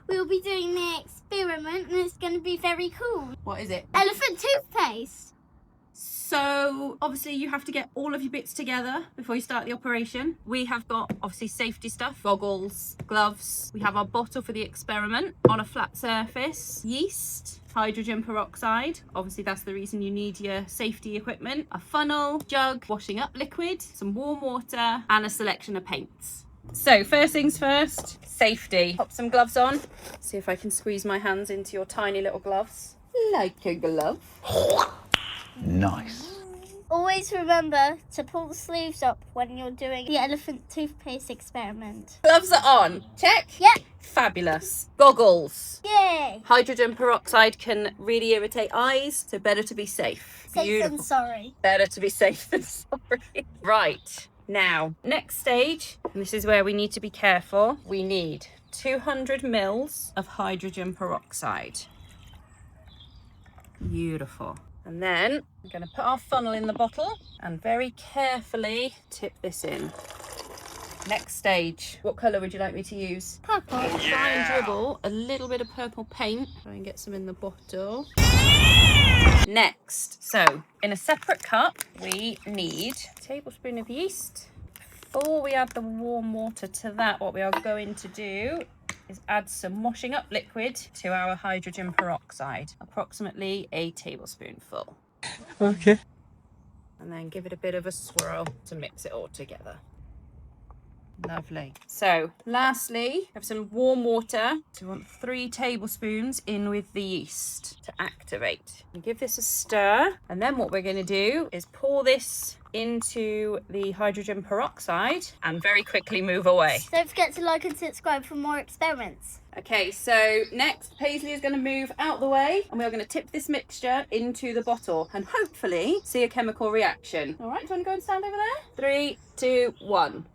we'll be doing the experiment and it's going to be very cool. What is it? Elephant toothpaste. So obviously you have to get all of your bits together before you start the operation. We have got obviously safety stuff, goggles, gloves. We have our bottle for the experiment on a flat surface, yeast, hydrogen peroxide. Obviously that's the reason you need your safety equipment, a funnel, jug, washing up liquid, some warm water and a selection of paints. So first things first, safety. Pop some gloves on. See if I can squeeze my hands into your tiny little gloves. Like a glove. Nice. Always remember to pull the sleeves up when you're doing the elephant toothpaste experiment. Gloves are on. Check. Yep. Fabulous. Goggles. Yay. Hydrogen peroxide can really irritate eyes, so better to be safe. Safe than sorry. Better to be safe than sorry. Right. Now, next stage, and this is where we need to be careful. We need 200 mils of hydrogen peroxide. Beautiful. And then we're going to put our funnel in the bottle and very carefully tip this in. Next stage. What colour would you like me to use? Purple. Try and dribble a little bit of purple paint. Try and get some in the bottle. Next, so in a separate cup, we need a tablespoon of yeast. Before we add the warm water to that, what we are going to do is add some washing up liquid to our hydrogen peroxide, approximately a tablespoonful. Okay. And then give it a bit of a swirl to mix it all together. Lovely. So lastly, have some warm water. So we want 3 tablespoons in with the yeast to activate. And give this a stir. And then what we're going to do is pour this into the hydrogen peroxide and very quickly move away. Don't forget to like and subscribe for more experiments. Okay, so next Paisley is going to move out the way and we're going to tip this mixture into the bottle and hopefully see a chemical reaction. All right, do you want to go and stand over there? 3, 2, 1.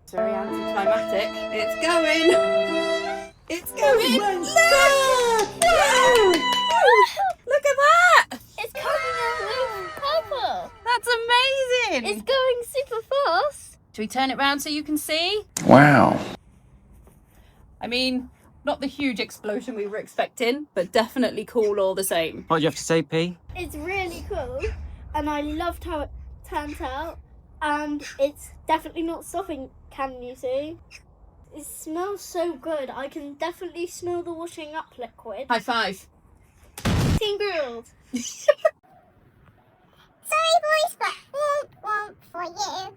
It's very anticlimactic. It's going! It's going! Look at that! It's coming out with purple. That's amazing! It's going super fast. Should we turn it round so you can see? Wow. I mean, not the huge explosion we were expecting, but definitely cool all the same. What do you have to say, P? It's really cool and I loved how it turned out and it's definitely not stopping, can you see? It smells so good. I can definitely smell the washing up liquid. High five. Team grilled. Sorry boys, but won't for you.